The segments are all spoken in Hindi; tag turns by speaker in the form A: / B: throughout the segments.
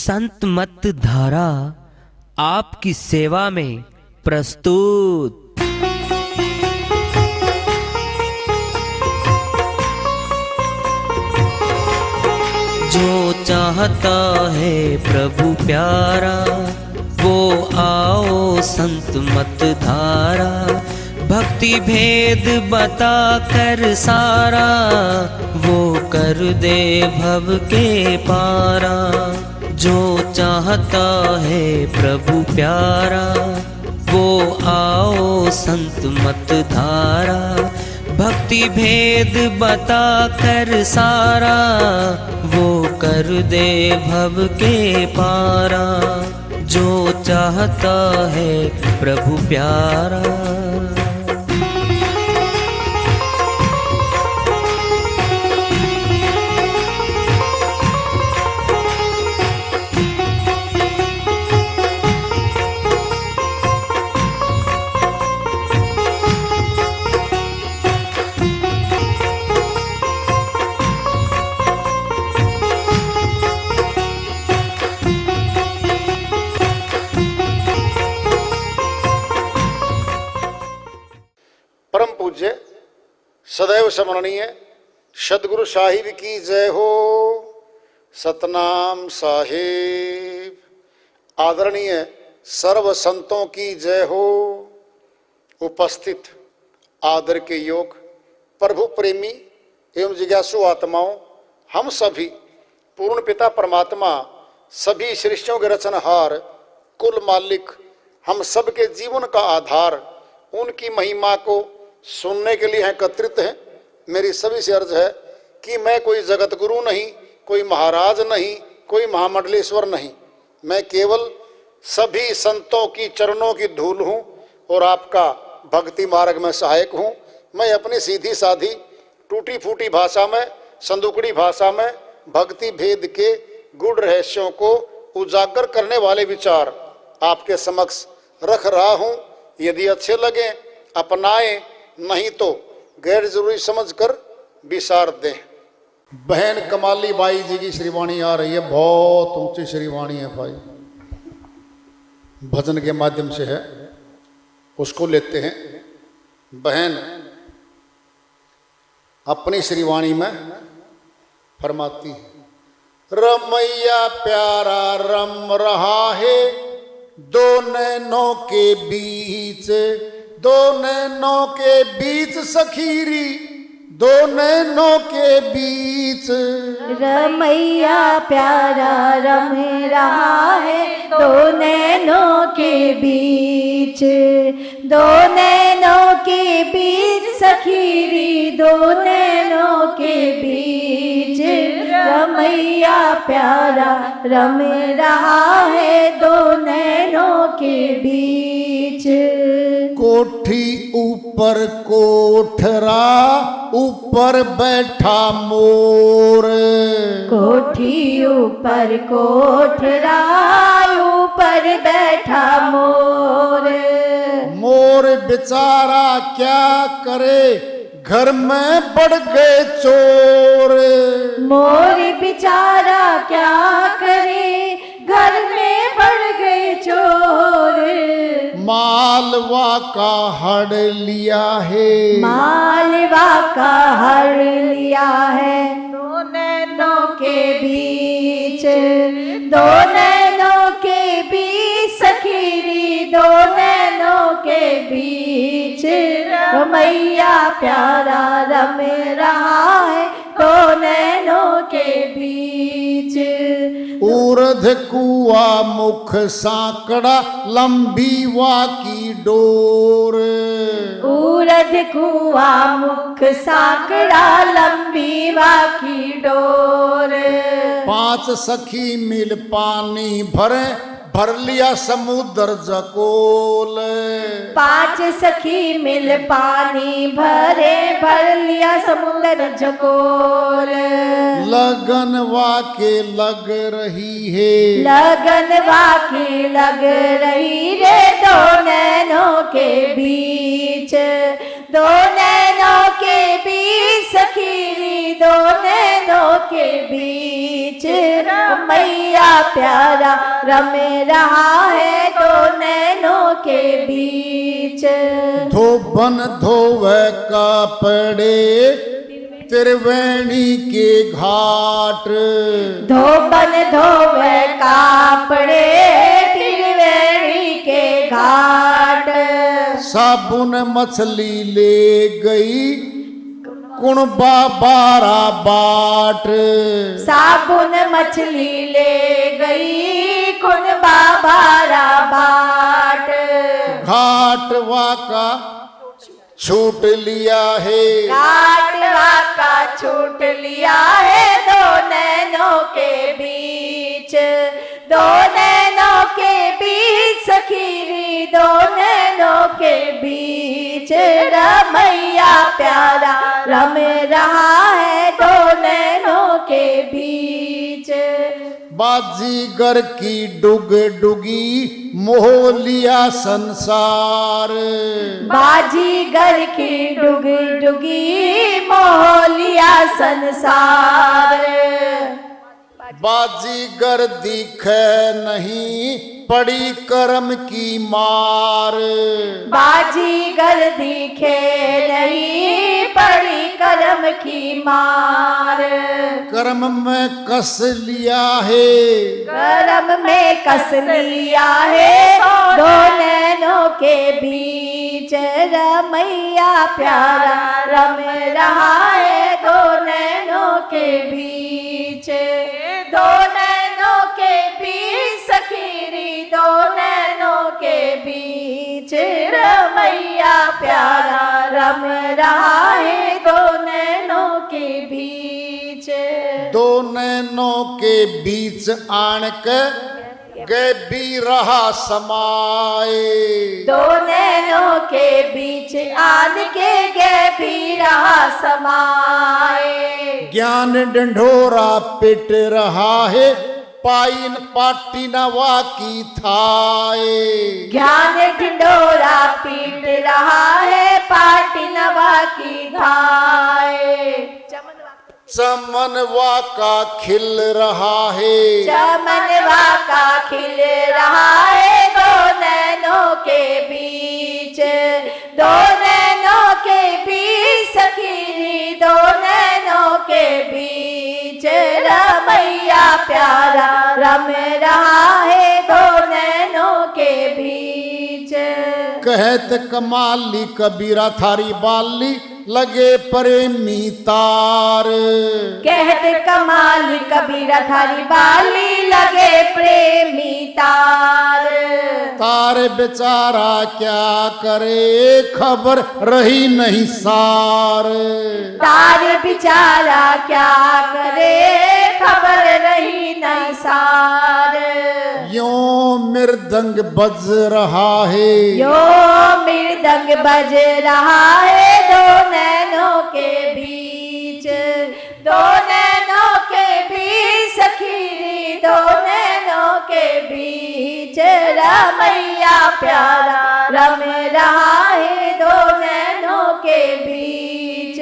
A: संत मत धारा आपकी सेवा में प्रस्तुत। जो चाहता है प्रभु प्यारा वो आओ संत मत धारा। भक्ति भेद बता कर सारा वो कर दे भव के पारा। जो चाहता है प्रभु प्यारा वो आओ संत मत धारा। भक्ति भेद बता कर सारा वो कर दे भव के पारा। जो चाहता है प्रभु प्यारा।
B: परम पूज्य सदैव स्मरणीय सदगुरु साहिब की जय हो। सतनाम साहिब। आदरणीय सर्व संतों की जय हो। उपस्थित आदर के योग प्रभु प्रेमी एवं जिज्ञासु आत्माओं, हम सभी पूर्ण पिता परमात्मा सभी सृष्टियों के रचनहार कुल मालिक हम सबके जीवन का आधार उनकी महिमा को सुनने के लिए एकत्रित हैं। मेरी सभी से अर्ज है कि मैं कोई जगत गुरु नहीं, कोई महाराज नहीं, कोई महामंडलेश्वर नहीं। मैं केवल सभी संतों की चरणों की धूल हूँ और आपका भक्ति मार्ग में सहायक हूँ। मैं अपनी सीधी साधी टूटी फूटी भाषा में, संदुकड़ी भाषा में भक्ति भेद के गूढ़ रहस्यों को उजागर करने वाले विचार आपके समक्ष रख रहा हूँ। यदि अच्छे लगे अपनाएं, नहीं तो गैर जरूरी समझकर विसार दें। बहन कमाली बाई जी की श्रीवाणी आ रही है, बहुत ऊंची श्रीवाणी है भाई, भजन के माध्यम से है, उसको लेते हैं। बहन अपनी श्रीवाणी में फरमाती है, रमैया प्यारा रम रहा है दो नैनों के बीच, दो नैनों के बीच सखीरी, दो नैनों के बीच।
C: रमैया प्यारा रम रहा है दो नैनों के बीच, दो नैनों के बीच सखीरी, दो नैनों के बीच। रमैया प्यारा रम रहा है दो नैनों के बीच।
B: कोठी ऊपर कोठरा ऊपर बैठा मोर,
C: कोठी ऊपर कोठरा ऊपर बैठा मोर।
B: मोर बेचारा क्या करे घर में बढ़ गए चोर।
C: मोर बेचारा क्या करे घर में बढ़ गए चोर।
B: मालवा का हड़ लिया है,
C: मालवा का हड़ लिया है दो नैनों के बीच, दो नैनों के बीच सखीरी, दो नैनों के बीच। रमैया प्यारा रम रहा है दो नैनों के बीच।
B: ऊर्ध कुआ मुख सांकड़ा लंबी वा की डोर,
C: ऊर्ध कुआ मुख सांकड़ा लंबी वा की डोर।
B: पांच सखी मिल पानी भरे भर लिया समुद्र जकोल,
C: पांच सखी मिल पानी भरे भर लिया समुद्र जकोल।
B: लगनवा के लग रही है,
C: लगनवा की लग रही रे दो नैनों के बीच, दो नैनों के बीच सखी, दो नैनों के बीच। रमैया प्यारा रम रहा है दो नैनों के बीच।
B: धोबन धोवे कपड़े त्रिवेणी के घाट,
C: धोबन धोवे कापड़े त्रिवेणी के घाट।
B: साबुन मछली ले गई कुणबा बारा बाट,
C: साबुन मछली ले गई कुनबा बारा बाट।
B: घाट वाका छूट लिया है,
C: घाटवा का छूट लिया है दो नैनों के बीच। दो नैनों के बीच सखीरी दो नैनों के बीच। रमैया प्यारा रम रहा है दो नैनों के बीच।
B: बाजीगर की डुग डुगी मोह लिया संसार,
C: बाजीगर की डुग डुगी मोह लिया संसार।
B: बाजीगर दिखे नहीं पड़ी कर्म की मार,
C: बाजीगर दिखे नहीं पड़ी कर्म की मार।
B: कर्म में कस लिया है,
C: कर्म में कस लिया है दो नैनों के बीच। रमैया प्यारा रम रहा है दो नैनों के बीच। दो नैनों के बीच सखीरी दो नैनों के बीच। रमैया प्यारा रम रहा है दो नैनों के बीच।
B: दो नैनों के बीच आन के गए भी रहा समाए,
C: दो नैनों के बीच आन के गए भी रहा समाए।
B: ज्ञान ढंढोरा पिट रहा है पाइन पाटी नवा की थाए,
C: ज्ञान ढिंडोरा पीट रहा है पाटी नवा की धाए।
B: चमनवा का खिल रहा है,
C: चमनवा का खिल रहा है दो नैनों के बीच। दो नैनों के बीच सखीरी दो नैनों के बीच। रमैया प्यारा रम रहा है दो नैनों के बीच।
B: कहत कमाली कबीरा थारी बाली लगे प्रेमी तार,
C: कहत कमाल कबीरा थारी बाली लगे प्रेमी तार।
B: तार बेचारा क्या करे खबर रही नहीं सार,
C: तार बेचारा क्या करे खबर रही नहीं सार।
B: यों मृदंग बज रहा है,
C: यो मृदंग बज रहा है दो नैनों के बीच। दो नैनों के बीच सखीरी दो नैनों के बीच। रमैया प्यारा रम रहा है दो नैनों के बीच।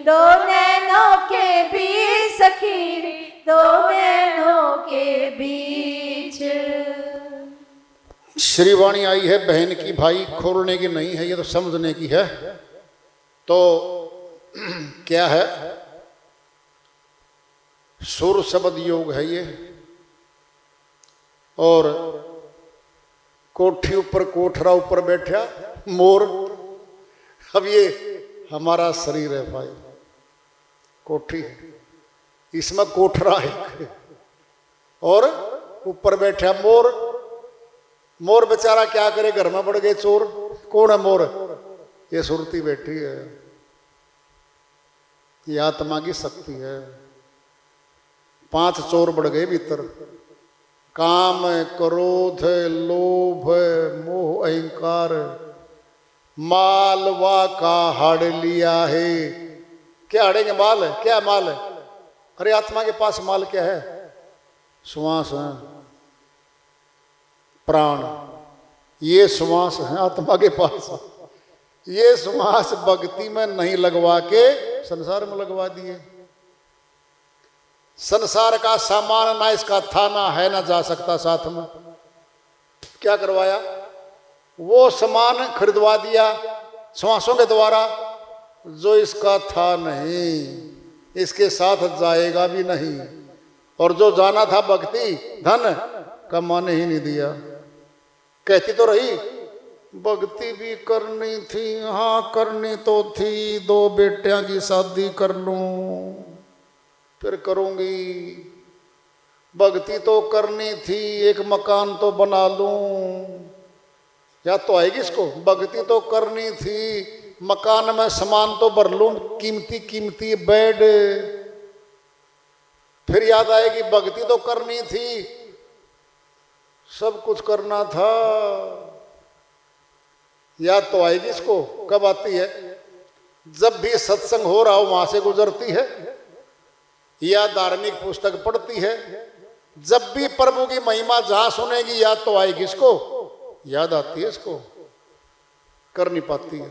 C: दो नैनों के बीच सखीरी दो नैनों के बीच।
B: श्रीवाणी आई है बहन की, भाई खोलने की नहीं है, ये तो समझने की है। तो क्या है, सुर शब्द योग है ये। और कोठी ऊपर कोठरा ऊपर बैठा मोर। अब ये हमारा शरीर है भाई, कोठी है, इसमें कोठरा है और ऊपर बैठा मोर। मोर बेचारा क्या करे, घर में पड़ गए चोर। कौन है मोर? ये सुरती बैठी है, ये आत्मा की शक्ति है। 5 चोर बढ़ गए भीतर, काम, क्रोध, लोभ, मोह, अहंकार। मालवा का हाड़ लिया है। क्या हाड़ेंगे? माल है। क्या माल है? अरे आत्मा के पास माल क्या है? श्वास है, प्राण, ये श्वास है आत्मा के पास। ये श्वास भक्ति में नहीं लगवा के संसार में लगवा दिए। संसार का सामान ना इसका था ना है ना जा सकता साथ में। क्या करवाया? वो सामान खरीदवा दिया श्वासों के द्वारा जो इसका था नहीं, इसके साथ जाएगा भी नहीं। और जो जाना था भक्ति धन कमाने ही नहीं दिया। कहती तो रही भक्ति भी करनी थी, हाँ करनी तो थी, 2 बेटियां की शादी कर लूं फिर करूंगी। भक्ति तो करनी थी, एक मकान तो बना लूं, या तो आएगी इसको। भक्ति तो करनी थी, मकान में सामान तो भर लूं, कीमती कीमती बेड। फिर याद आएगी भक्ति तो करनी थी, सब कुछ करना था। याद तो आएगी इसको। कब आती है? जब भी सत्संग हो रहा हो वहां से गुजरती है, या धार्मिक पुस्तक पढ़ती है। जब भी प्रभु की महिमा जहां सुनेगी याद तो आएगी इसको, याद आती है इसको, कर नहीं पाती है।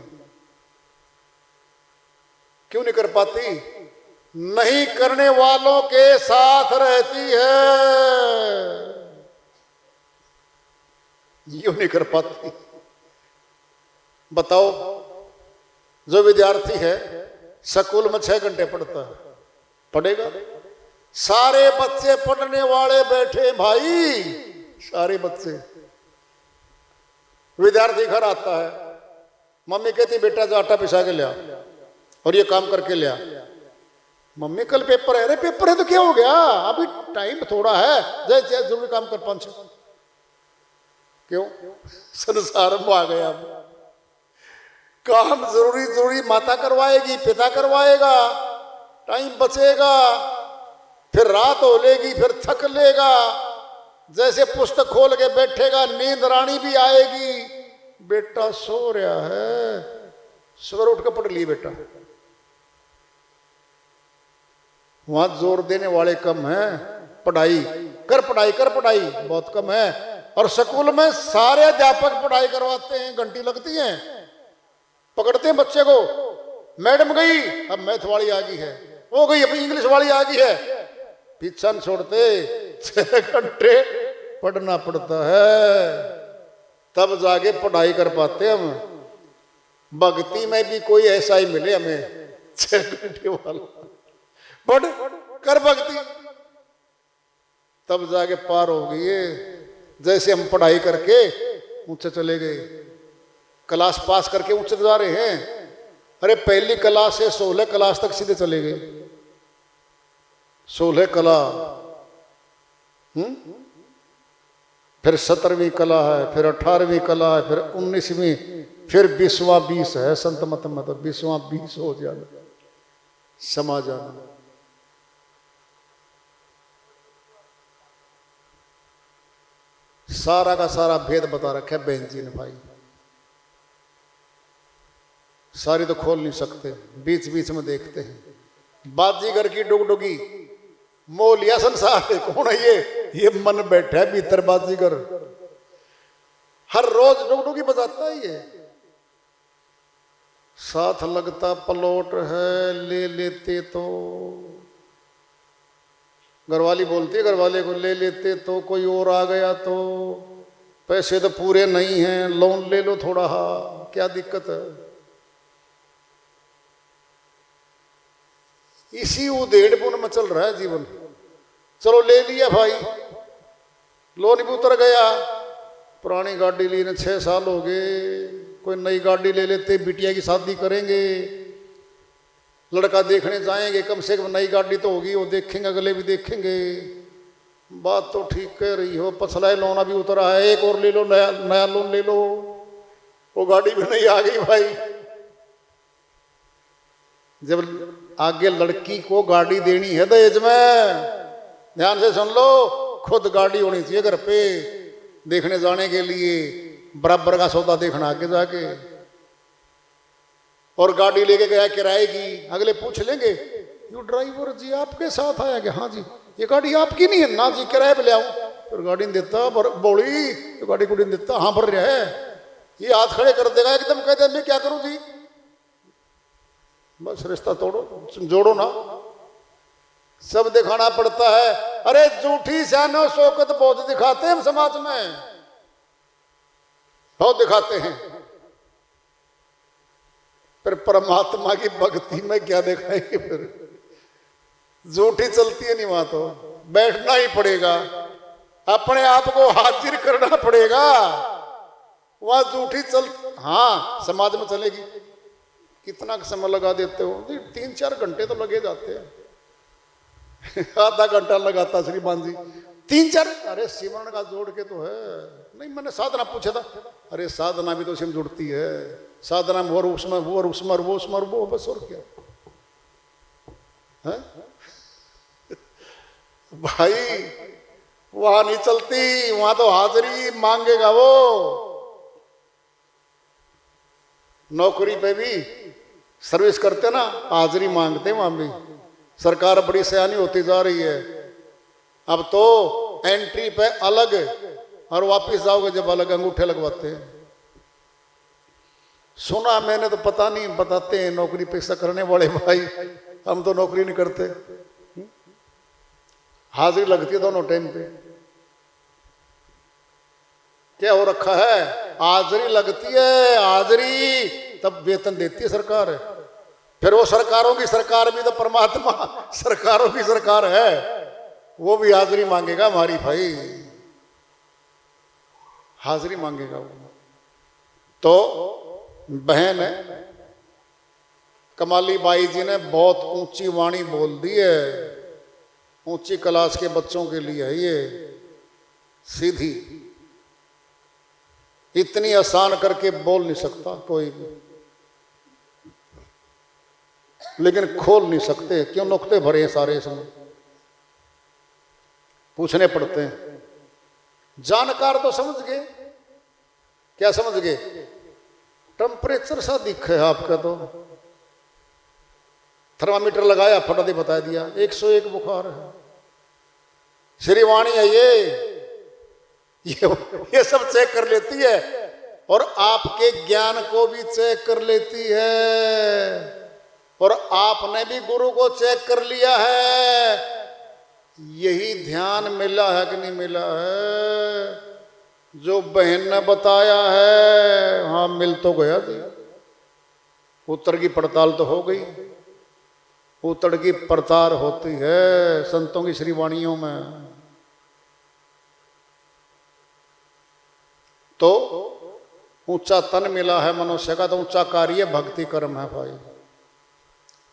B: क्यों नहीं कर पाती? नहीं करने वालों के साथ रहती है, यूं नहीं कर पाती। बताओ, जो विद्यार्थी है स्कूल में 6 घंटे पढ़ता है, पढ़ेगा? सारे बच्चे पढ़ने वाले बैठे भाई, सारे बच्चे। विद्यार्थी घर आता है, मम्मी कहती बेटा जा आटा पिसा के लिया और ये काम करके लिया। मम्मी कल पेपर है। अरे पेपर है तो क्या हो गया, अभी टाइम थोड़ा है, जैसे जरूरी काम कर 5। क्यों? संसार में आ गया। काम जरूरी जरूरी माता करवाएगी, पिता करवाएगा, टाइम बचेगा, फिर रात हो लेगी, फिर थक लेगा। जैसे पुस्तक खोल के बैठेगा नींद रानी भी आएगी। बेटा सो रहा है, सुबह उठ के पढ़ लिए बेटा। वहां जोर देने वाले कम हैं, पढ़ाई कर पढ़ाई कर पढ़ाई बहुत कम है। और स्कूल में सारे अध्यापक पढ़ाई करवाते हैं, घंटी लगती है, पकड़ते हैं बच्चे को। मैडम गई, अब मैथ वाली आ गई है, वो गई, अब इंग्लिश वाली आ गई है, पीछा नहीं छोड़ते। 6 घंटे पढ़ना पड़ता है, तब जाके पढ़ाई कर पाते हम। भक्ति में भी कोई ऐसा ही मिले हमें 6 घंटे वाला, पढ़ कर भक्ति, तब जाके पार हो गई है। जैसे हम पढ़ाई करके ऊंचे चले गए, क्लास पास करके ऊंचे जा रहे हैं। अरे पहली क्लास से 16 क्लास तक सीधे चले गए। 16 कला, फिर 17वीं कला है, फिर 18वीं कला है, फिर 19वीं, फिर 20वां 20 है। संत मत मतलब 20वां 20 हो जाना, समा जाना। सारा का सारा भेद बता रखा है बहन जी ने भाई, सारी तो खोल नहीं सकते, बीच बीच में देखते हैं। बाजीगर की डुगडुगी मोह लिया संसार है। कौन है ये मन बैठा है भीतर बाजीगर, हर रोज डुगडुगी बजाता है ये। साथ लगता पलोट है, ले लेते तो। घरवाली बोलती है घरवाले को, ले लेते तो कोई और आ गया तो, पैसे तो पूरे नहीं हैं, लोन ले लो थोड़ा, क्या दिक्कत है। इसी उधेड़पुन में चल रहा है जीवन। चलो ले लिया भाई, लोन भी उतर गया, पुरानी गाड़ी ली ने 6 साल हो गए, कोई नई गाड़ी ले लेते, बिटिया की शादी करेंगे, लड़का देखने जाएंगे, कम से कम नई गाड़ी तो होगी, वो देखेंगे, अगले भी देखेंगे। बात तो ठीक कह रही हो, पछला लोन अभी उतरा है, एक और ले लो, नया लोन ले लो, वो गाड़ी भी नहीं आ गई भाई। जब आगे लड़की को गाड़ी देनी है दहेज में, ध्यान से सुन लो, खुद गाड़ी होनी चाहिए घर पे, देखने जाने के लिए बराबर का सौदा देखना आगे जाके। और गाड़ी लेके गया किराए की, अगले पूछ लेंगे यू ड्राइवर जी आपके साथ आया कि हाँ जी, ये गाड़ी आपकी नहीं है ना जी, किराए पे ले आऊं। फिर गाड़ी नहीं देता, बोली तो गाड़ी को नहीं देता, हाँ भर रहा है, ये हाथ खड़े कर देगा एकदम, कहते हैं मैं क्या करूं जी, बस रिश्ता तोड़ो, जोड़ो ना। सब दिखाना पड़ता है। अरे झूठी शानो शौकत बहुत दिखाते हैं हम समाज में, बहुत दिखाते हैं, फिर परमात्मा की भक्ति में क्या दिखाएंगे? फिर झूठी चलती है नहीं, वहां तो बैठना ही पड़ेगा, अपने आप को हाजिर करना पड़ेगा। वहां झूठी चल, हाँ समाज में चलेगी। कितना समय लगा देते हो? 3-4 घंटे तो लगे जाते हैं। आधा घंटा लगाता श्रीमान जी, 3-4। अरे सिमरन का जोड़ के तो है नहीं, मैंने साधना पूछा था। अरे साधना भी तो सिम जुड़ती है, साधना में वो उसमें वो और उसमें वो उसमें वो, बस और क्या है भाई? वहां नहीं चलती, वहां तो हाजिरी मांगेगा वो। नौकरी पे भी सर्विस करते ना, हाजिरी मांगते वहां भी। सरकार बड़ी सयानी होती जा रही है, अब तो एंट्री पे अलग और वापस जाओगे जब अलग अंगूठे लगवाते हैं। सुना मैंने तो, पता नहीं, बताते हैं नौकरी पेशा करने वाले भाई, हम तो नौकरी नहीं करते, हाजिरी लगती है दोनों टाइम पे। क्या हो रखा है? हाजिरी लगती है, हाजिरी तब वेतन देती है सरकार। फिर वो सरकारों की सरकार भी तो परमात्मा सरकारों की सरकार है, वो भी हाजिरी मांगेगा हमारी भाई, हाजिरी मांगेगा वो। तो बहन कमाली बाई जी ने बहुत ऊंची वाणी बोल दी है, ऊंची क्लास के बच्चों के लिए है ये, सीधी, इतनी आसान करके बोल नहीं सकता कोई भी, लेकिन खोल नहीं सकते। क्यों? नुक्ते भरे हैं सारे, इसमें पूछने पड़ते हैं। जानकार तो समझ गए, क्या समझ गए? टेम्परेचर सा दिखे आपका, तो थर्मामीटर लगाया, फटाते बता दिया 101 बुखार है। श्रीवाणी है ये सब चेक कर लेती है, और आपके ज्ञान को भी चेक कर लेती है, और आपने भी गुरु को चेक कर लिया है। यही ध्यान मिला है कि नहीं मिला है? जो बहन ने बताया है, हाँ मिल तो गया जी। उत्तर की पड़ताल तो हो गई, उत्तर की पड़ताल होती है संतों की श्रीवाणियों में। तो ऊंचा तन मिला है मनुष्य का, तो ऊंचा कार्य भक्ति कर्म है भाई।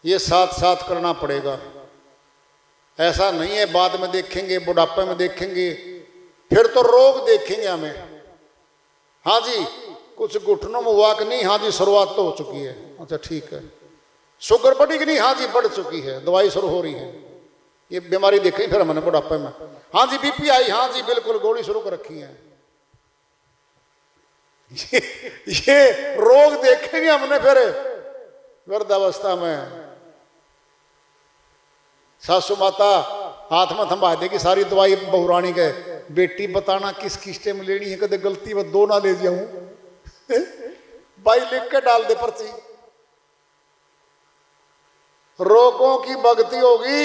B: ये साथ साथ करना पड़ेगा, ऐसा नहीं है बाद में देखेंगे, बुढ़ापे में देखेंगे, फिर तो रोग देखेंगे हमें। हाँ जी, कुछ घुटनों में हुआ कि नहीं? हाँ जी शुरुआत तो हो चुकी है, अच्छा ठीक है। शुगर बढ़ी कि नहीं? हाँ जी बढ़ चुकी है, दवाई शुरू हो रही है। ये बीमारी देखी फिर हमने बुढ़ापे में। हाँ जी बीपी आई, हाँ जी बिल्कुल गोली शुरू कर रखी है। ये रोग देखेंगे हमने फिर वृद्धावस्था में। सासू माता हाथ में थमा देगी सारी दवाई बहुरानी के, बेटी बताना किस किस्टे में लेनी है, कदे गलती में 2 ना ले जाऊं भाई लिख के डाल दे पर्ची। रोगों की भक्ति होगी,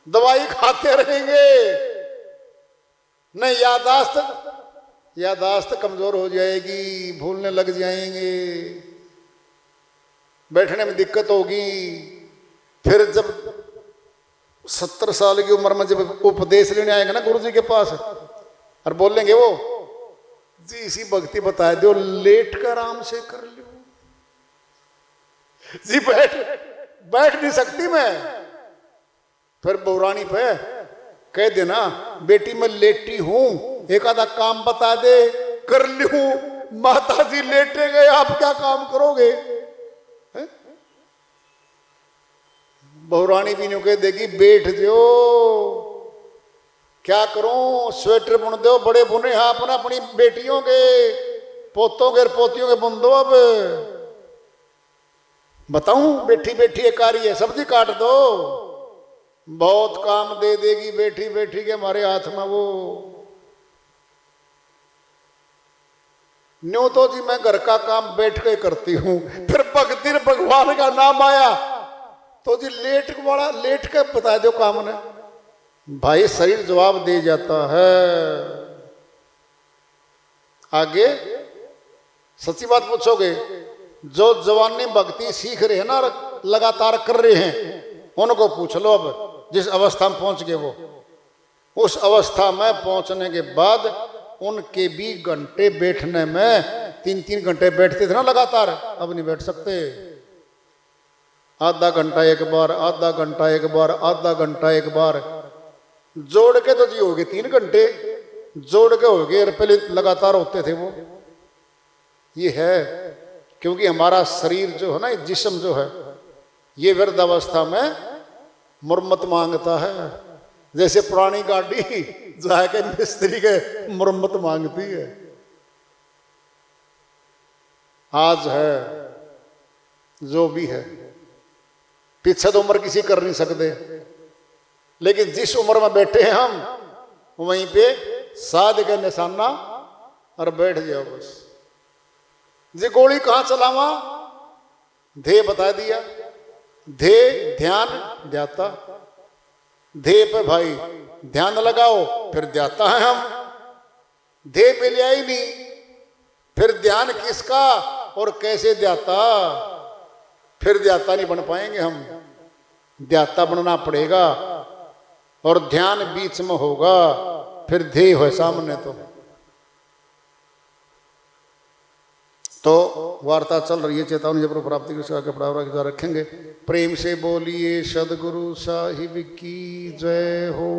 B: दवाई खाते रहेंगे, नहीं यादाश्त कमजोर हो जाएगी, भूलने लग जाएंगे, बैठने में दिक्कत होगी। फिर जब 70 साल की उम्र में जब उपदेश लेने आएंगे ना गुरु जी के पास, और बोलेंगे वो जी इसी भक्ति बता दो, लेट कर आराम से कर लो जी, बैठ नहीं सकती मैं। फिर बहुरानी पे कह देना बेटी मैं लेटी हूं, एक आधा काम बता दे कर लूं। माता जी लेटे गए, आप क्या काम करोगे? बहुरानी भी नहीं कह देगी बैठ जो, क्या करूं, स्वेटर बुन दो, बड़े बुने हैं अपना अपनी बेटियों के, पोतों के पोतियों के बुन दो। अब बताऊं बैठी बैठी एक कार्य है, सब्जी काट दो, बहुत काम दे देगी बैठी बैठी के हमारे हाथ में वो। न्यू तो जी मैं घर का काम बैठ के करती हूं, फिर भगवान का नाम आया तो जी लेट वाला लेट के बता दो काम ने, भाई शरीर जवाब दे जाता है। आगे सच्ची बात पूछोगे, जो जवानी भक्ति सीख रहे हैं ना, लगातार कर रहे हैं, उनको पूछ लो अब जिस अवस्था में पहुंच गए वो, उस अवस्था में पहुंचने के बाद उनके भी घंटे बैठने में 3-3 घंटे बैठते थे ना लगातार, अब नहीं बैठ सकते। आधा घंटा एक बार, आधा घंटा एक बार, आधा घंटा एक बार, जोड़ के तो जी हो गए 3 घंटे, जोड़ के हो गए, पहले लगातार होते थे वो। ये है क्योंकि हमारा शरीर जो है ना, जिस्म जो है, ये वृद्धावस्था में मुरम्मत मांगता है। जैसे पुरानी गाड़ी जाके मिस्त्री के मुरम्मत मांगती है। आज है जो भी है, पीछे तो उम्र किसी कर नहीं सकते, लेकिन जिस उम्र में बैठे हैं हम, वहीं पे साध के निशाना और बैठ जाओ बस। जी गोली कहाँ चलावा, ध्येय बता दिया, ध्येय ध्यान ध्याता, ध्येय पे भाई ध्यान लगाओ, फिर ध्याता है हम। ध्येय पे लिया ही नहीं, फिर ध्यान किसका और कैसे ध्याता, फिर ध्याता नहीं बन पाएंगे हम। ध्याता बनना पड़ेगा और ध्यान बीच में होगा, फिर ध्येय हो सामने। तो वार्ता चल रही है, चेतावनी जब प्राप्ति के आगे बढ़ावा रखेंगे। प्रेम से बोलिए सदगुरु साहिब की जय हो।